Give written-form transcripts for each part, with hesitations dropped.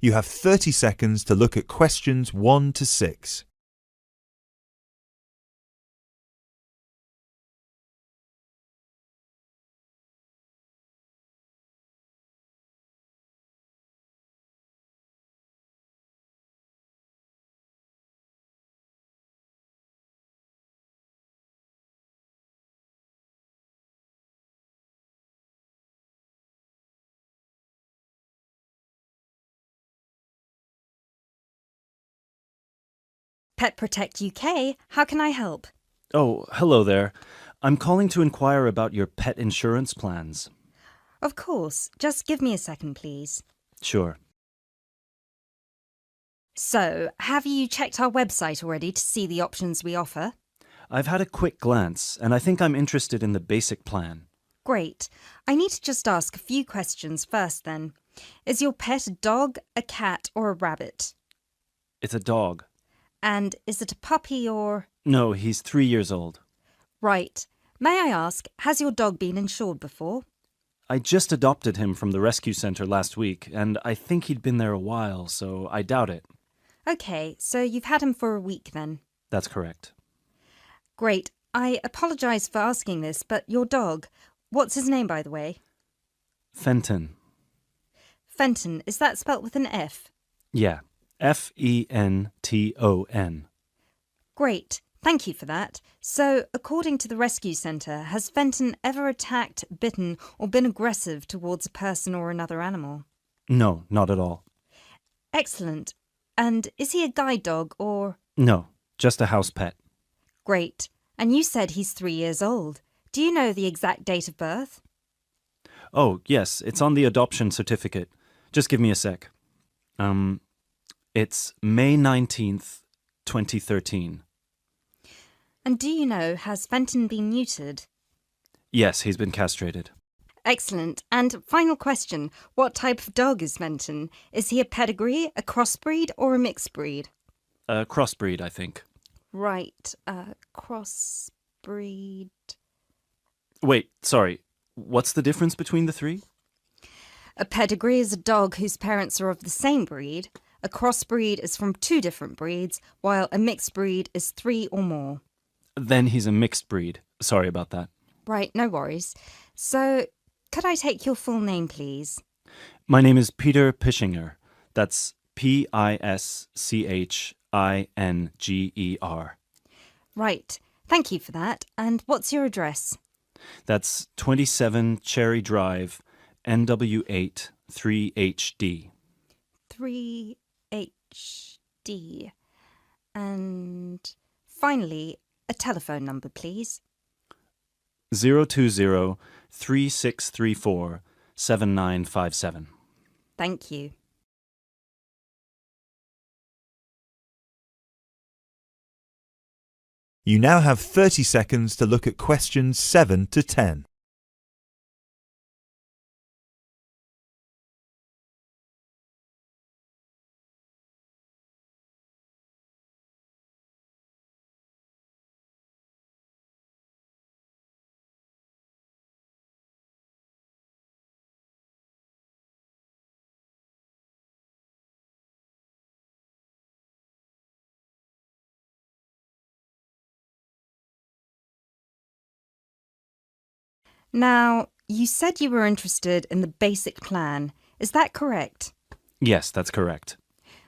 You have 30 seconds to look at questions 1 to 6. Pet Protect UK, how can I help? Oh, hello there. I'm calling to inquire about your pet insurance plans. Of course, just give me a second, please. Sure. So, have you checked our website already to see the options we offer? I've had a quick glance, and I think I'm interested in the basic plan. Great. I need to just ask a few questions first then. Is your pet a dog, a cat, or a rabbit? It's a dog. And is it a puppy or… No, he's 3 years old. Right. May I ask, has your dog been insured before? I just adopted him from the rescue center last week, and I think he'd been there a while, so I doubt it. Okay, so you've had him for a week then. That's correct. Great. I apologise for asking this, but your dog, what's his name by the way? Fenton. Fenton, is that spelt with an F? Yeah. Fenton. Great. Thank you for that. So, according to the rescue centre, has Fenton ever attacked, bitten, or been aggressive towards a person or another animal? No, not at all. Excellent. And is he a guide dog or… No, just a house pet. Great. And you said he's 3 years old. Do you know the exact date of birth? Oh, yes, it's on the adoption certificate. Just give me a sec. It's May 19th, 2013. And do you know, has Fenton been neutered? Yes, he's been castrated. Excellent. And final question, what type of dog is Fenton? Is he a pedigree, a crossbreed, or a mixed breed? A crossbreed, I think. Right, crossbreed… Wait, sorry. What's the difference between the three? A pedigree is a dog whose parents are of the same breed. A crossbreed is from 2 different breeds, while a mixed breed is 3 or more. Then he's a mixed breed. Sorry about that. Right, no worries. So, could I take your full name, please? My name is Peter Pischinger. That's Pischinger. Right, thank you for that. And what's your address? That's 27 Cherry Drive, NW8 3HD. 3HD. And finally, a telephone number, please. 020-3634-7957. Thank you. You now have 30 seconds to look at questions 7 to 10. Now, you said you were interested in the basic plan. Is that correct? Yes, that's correct.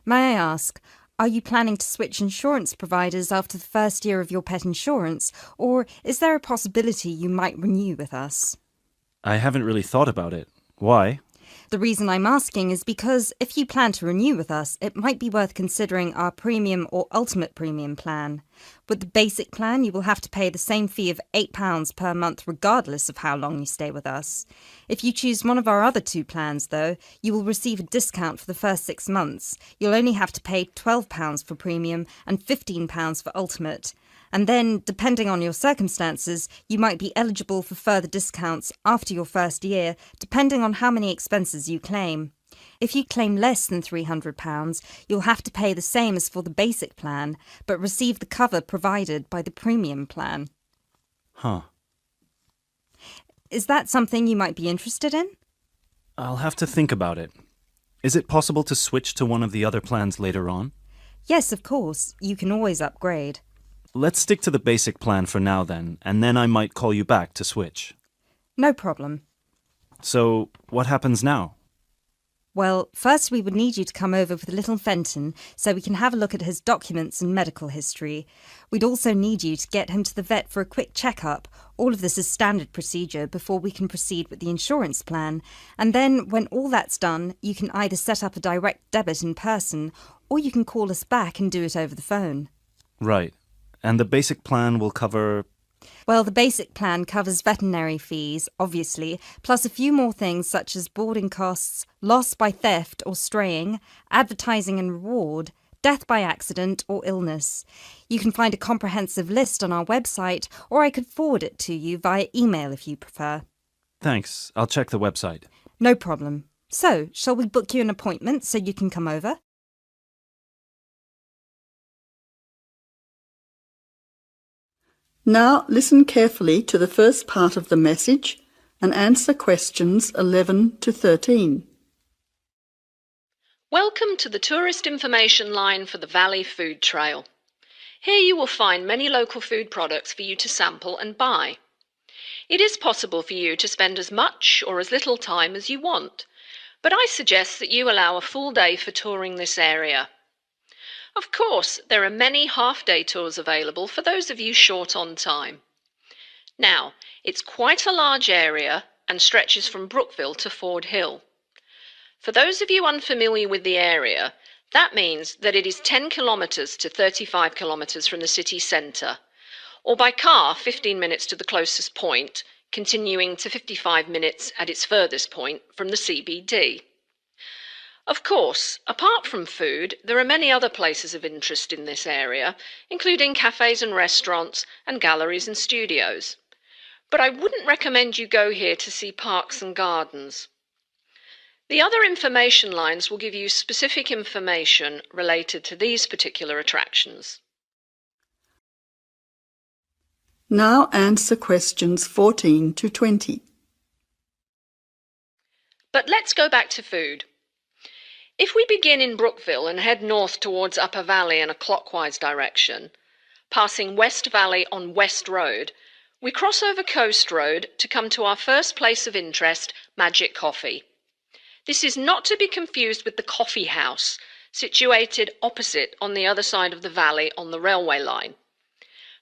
May I ask, are you planning to switch insurance providers after the first year of your pet insurance, or is there a possibility you might renew with us? I haven't really thought about it. Why? The reason I'm asking is because if you plan to renew with us, it might be worth considering our premium or ultimate premium plan. With the basic plan, you will have to pay the same fee of £8 per month regardless of how long you stay with us. If you choose one of our other 2 plans, though, you will receive a discount for the first 6 months. You'll only have to pay £12 for premium and £15 for ultimate. And then, depending on your circumstances, you might be eligible for further discounts after your first year, depending on how many expenses you claim. If you claim less than £300, you'll have to pay the same as for the basic plan, but receive the cover provided by the premium plan. Huh. Is that something you might be interested in? I'll have to think about it. Is it possible to switch to one of the other plans later on? Yes, of course. You can always upgrade. Let's stick to the basic plan for now then, and then I might call you back to switch. No problem. So, what happens now? Well, first we would need you to come over with little Fenton so we can have a look at his documents and medical history. We'd also need you to get him to the vet for a quick checkup. All of this is standard procedure before we can proceed with the insurance plan. And then, when all that's done, you can either set up a direct debit in person or you can call us back and do it over the phone. Right. And the basic plan will cover... Well, the basic plan covers veterinary fees, obviously, plus a few more things such as boarding costs, loss by theft or straying, advertising and reward, death by accident or illness. You can find a comprehensive list on our website, or I could forward it to you via email if you prefer. Thanks. I'll check the website. No problem. So, shall we book you an appointment so you can come over? Now listen carefully to the first part of the message and answer questions 11 to 13. Welcome to the tourist information line for the Valley Food Trail. Here you will find many local food products for you to sample and buy. It is possible for you to spend as much or as little time as you want, but I suggest that you allow a full day for touring this area. Of course, there are many half-day tours available for those of you short on time. Now, it's quite a large area and stretches from Brookville to Ford Hill. For those of you unfamiliar with the area, that means that it is 10 kilometres to 35 kilometres from the city centre, or by car 15 minutes to the closest point, continuing to 55 minutes at its furthest point from the CBD. Of course, apart from food, there are many other places of interest in this area, including cafes and restaurants and galleries and studios. But I wouldn't recommend you go here to see parks and gardens. The other information lines will give you specific information related to these particular attractions. Now answer questions 14 to 20. But let's go back to food. If we begin in Brookville and head north towards Upper Valley in a clockwise direction, passing West Valley on West Road, we cross over Coast Road to come to our first place of interest, Magic Coffee. This is not to be confused with the Coffee House, situated opposite on the other side of the valley on the railway line.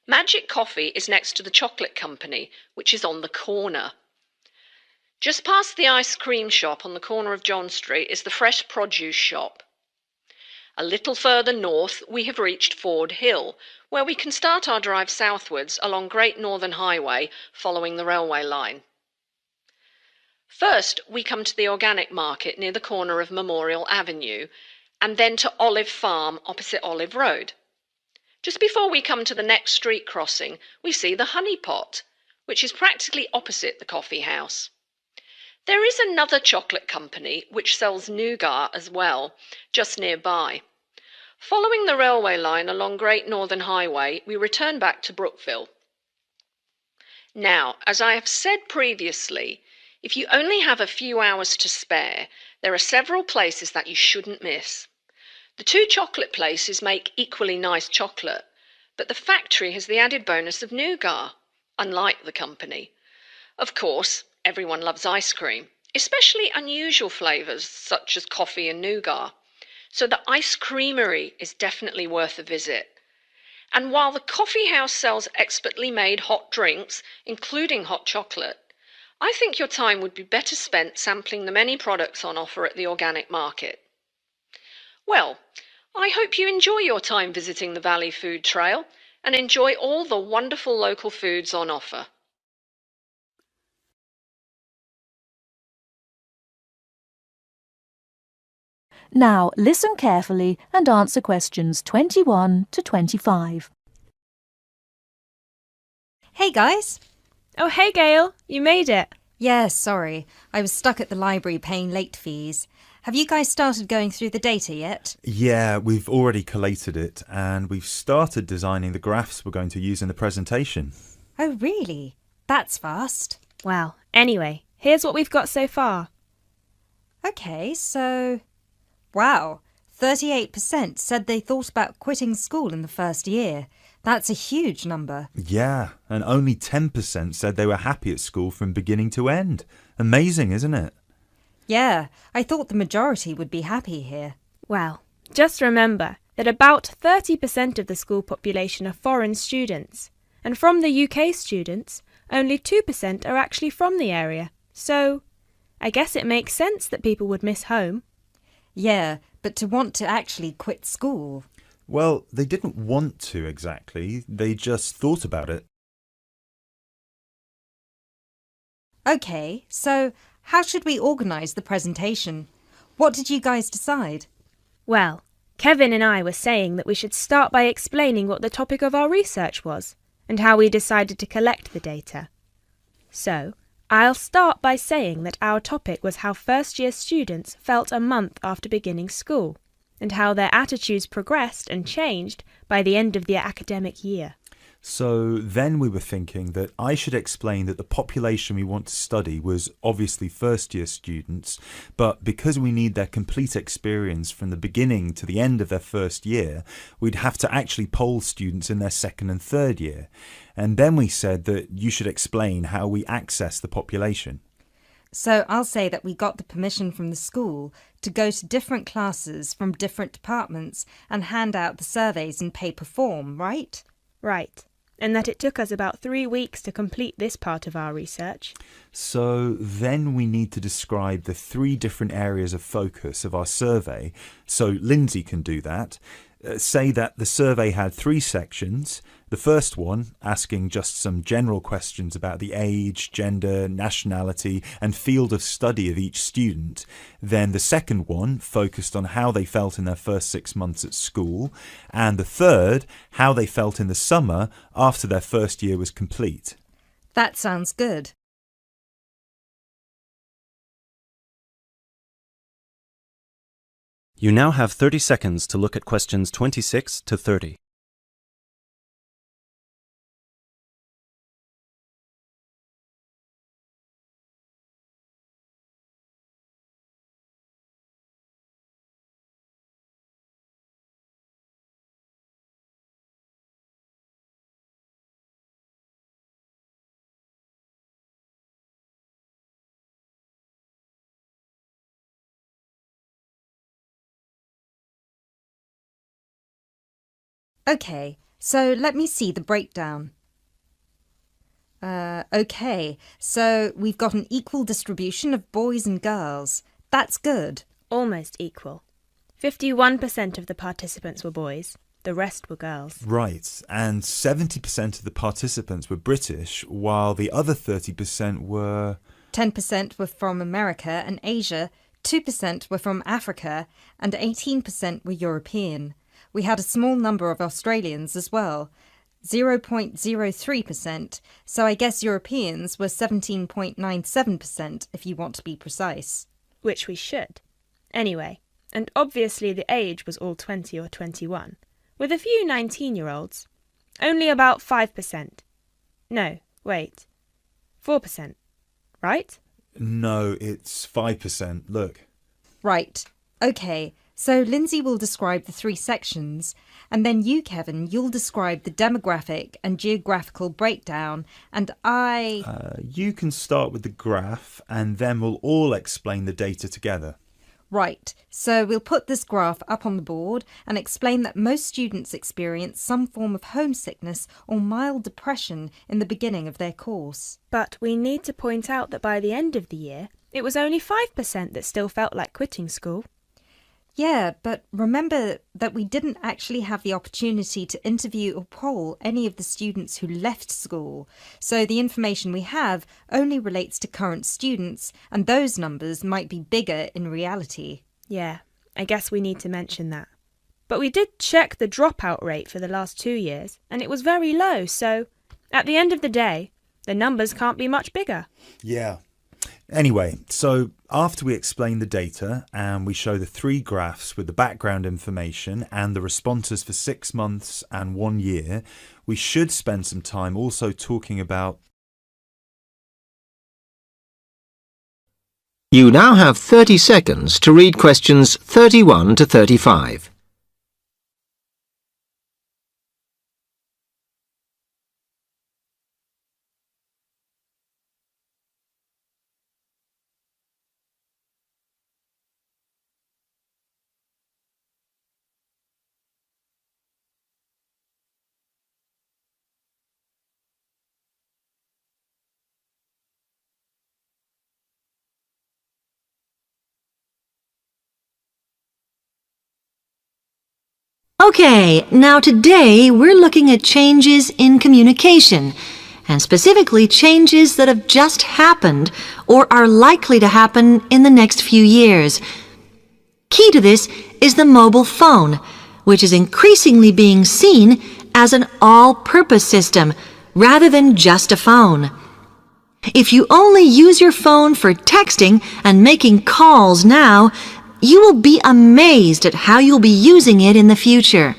Magic Coffee is next to the Chocolate Company, which is on the corner. Just past the ice cream shop on the corner of John Street is the fresh produce shop. A little further north we have reached Ford Hill, where we can start our drive southwards along Great Northern Highway following the railway line. First we come to the organic market near the corner of Memorial Avenue, and then to Olive Farm opposite Olive Road. Just before we come to the next street crossing we see the Honey Pot, which is practically opposite the coffee house. There is another chocolate company which sells nougat as well, just nearby. Following the railway line along Great Northern Highway, we return back to Brookville. Now, as I have said previously, if you only have a few hours to spare, there are several places that you shouldn't miss. The two chocolate places make equally nice chocolate, but the factory has the added bonus of nougat, unlike the company. Of course, everyone loves ice cream, especially unusual flavours such as coffee and nougat, so the ice creamery is definitely worth a visit. And while the coffee house sells expertly made hot drinks, including hot chocolate, I think your time would be better spent sampling the many products on offer at the organic market. Well, I hope you enjoy your time visiting the Valley Food Trail and enjoy all the wonderful local foods on offer. Now listen carefully and answer questions 21 to 25. Hey guys! Oh, hey Gail, you made it. Yeah, sorry. I was stuck at the library paying late fees. Have you guys started going through the data yet? Yeah, we've already collated it and we've started designing the graphs we're going to use in the presentation. Oh, really? That's fast. Well, anyway, here's what we've got so far. Okay, so Wow, 38% said they thought about quitting school in the first year. That's a huge number. Yeah, and only 10% said they were happy at school from beginning to end. Amazing, isn't it? Yeah, I thought the majority would be happy here. Well, just remember that about 30% of the school population are foreign students, and from the UK students, only 2% are actually from the area. So, I guess it makes sense that people would miss home. Yeah, but to want to actually quit school. Well, they didn't want to exactly, they just thought about it. Okay, so how should we organise the presentation? What did you guys decide? Well, Kevin and I were saying that we should start by explaining what the topic of our research was, and how we decided to collect the data. So, I'll start by saying that our topic was how first-year students felt a month after beginning school, and how their attitudes progressed and changed by the end of the academic year. So then we were thinking that I should explain that the population we want to study was obviously first-year students, but because we need their complete experience from the beginning to the end of their first year, we'd have to actually poll students in their second and third year. And then we said that you should explain how we access the population. So I'll say that we got the permission from the school to go to different classes from different departments and hand out the surveys in paper form, right? Right. And that it took us about 3 weeks to complete this part of our research. So then we need to describe the 3 different areas of focus of our survey. So Lindsay can do that. Say that the survey had 3 sections. The first one, asking just some general questions about the age, gender, nationality and field of study of each student. Then the second one focused on how they felt in their first 6 months at school. And the third, how they felt in the summer after their first year was complete. That sounds good. You now have 30 seconds to look at questions 26 to 30. Okay, so let me see the breakdown. Okay, so we've got an equal distribution of boys and girls. That's good. Almost equal. 51% of the participants were boys, the rest were girls. Right, and 70% of the participants were British, while the other 30% were... 10% were from America and Asia, 2% were from Africa, and 18% were European. We had a small number of Australians as well, 0.03%, so I guess Europeans were 17.97% if you want to be precise. Which we should. Anyway, and obviously the age was all 20 or 21, with a few 19-year-olds. Only about 5%. No, wait. 4%. Right? No, it's 5%. Look. Right. Okay, so Lindsay will describe the 3 sections, and then you, Kevin, you'll describe the demographic and geographical breakdown, and You can start with the graph, and then we'll all explain the data together. Right, so we'll put this graph up on the board and explain that most students experience some form of homesickness or mild depression in the beginning of their course. But we need to point out that by the end of the year, it was only 5% that still felt like quitting school. Yeah, but remember that we didn't actually have the opportunity to interview or poll any of the students who left school, so the information we have only relates to current students, and those numbers might be bigger in reality. Yeah, I guess we need to mention that. But we did check the dropout rate for the last 2 years, and it was very low, so at the end of the day, the numbers can't be much bigger. Yeah. Anyway, so after we explain the data and we show the 3 graphs with the background information and the responses for 6 months and 1 year, we should spend some time also talking about You now have 30 seconds to read questions 31 to 35. Okay, now today we're looking at changes in communication, and specifically changes that have just happened or are likely to happen in the next few years. Key to this is the mobile phone, which is increasingly being seen as an all-purpose system rather than just a phone. If you only use your phone for texting and making calls now, you will be amazed at how you'll be using it in the future.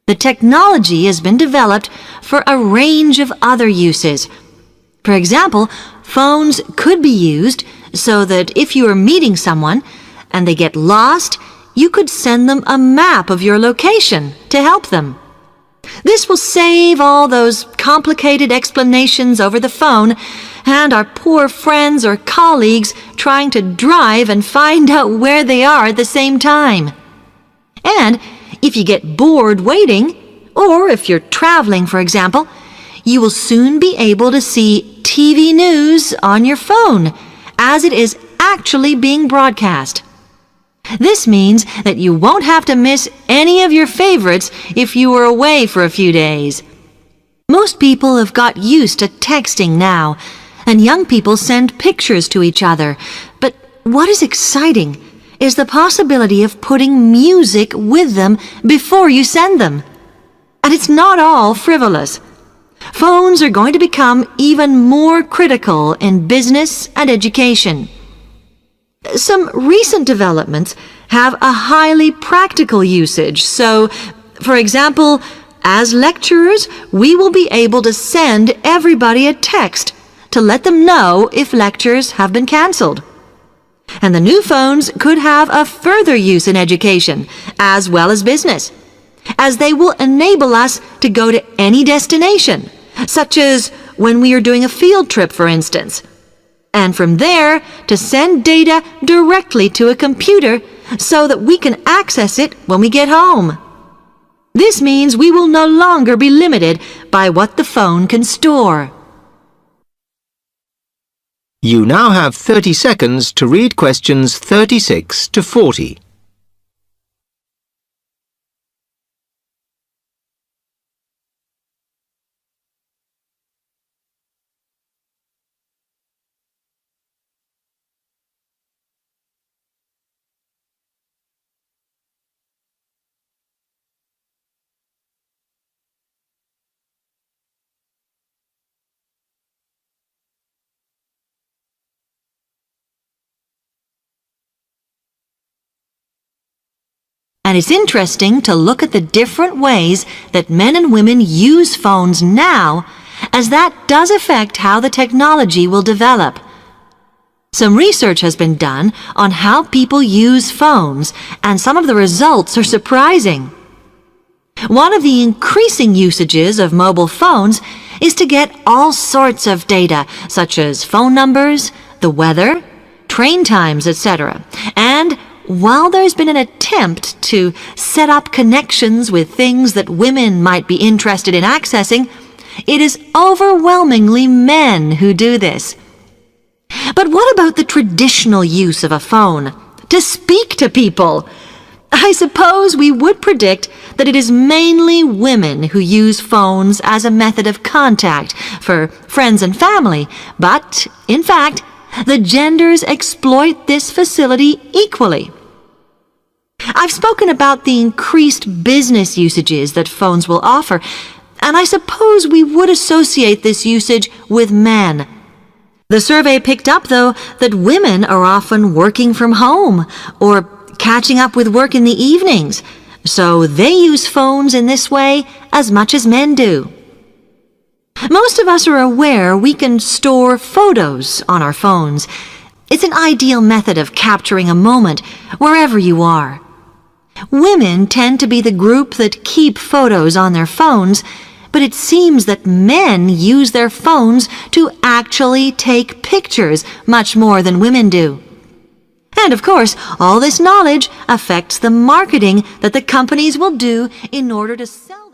The technology has been developed for a range of other uses. For example, phones could be used so that if you are meeting someone and they get lost, you could send them a map of your location to help them. This will save all those complicated explanations over the phone and our poor friends or colleagues trying to drive and find out where they are at the same time. And if you get bored waiting, or if you're traveling, for example, you will soon be able to see TV news on your phone as it is actually being broadcast. This means that you won't have to miss any of your favorites if you were away for a few days. Most people have got used to texting now, and young people send pictures to each other. But what is exciting is the possibility of putting music with them before you send them. And it's not all frivolous. Phones are going to become even more critical in business and education. Some recent developments have a highly practical usage. So, for example, as lecturers, we will be able to send everybody a text to let them know if lectures have been cancelled. And the new phones could have a further use in education, as well as business, as they will enable us to go to any destination, such as when we are doing a field trip, for instance, and from there to send data directly to a computer so that we can access it when we get home. This means we will no longer be limited by what the phone can store. You now have 30 seconds to read questions 36 to 40. And it's interesting to look at the different ways that men and women use phones now, as that does affect how the technology will develop. Some research has been done on how people use phones, and some of the results are surprising. One of the increasing usages of mobile phones is to get all sorts of data, such as phone numbers, the weather, train times, etc. And while there's been an attempt to set up connections with things that women might be interested in accessing, it is overwhelmingly men who do this. But what about the traditional use of a phone? To speak to people? I suppose we would predict that it is mainly women who use phones as a method of contact for friends and family, but, in fact, the genders exploit this facility equally. I've spoken about the increased business usages that phones will offer, and I suppose we would associate this usage with men. The survey picked up, though, that women are often working from home or catching up with work in the evenings, so they use phones in this way as much as men do. Most of us are aware we can store photos on our phones. It's an ideal method of capturing a moment wherever you are. Women tend to be the group that keep photos on their phones, but it seems that men use their phones to actually take pictures much more than women do. And of course, all this knowledge affects the marketing that the companies will do in order to sell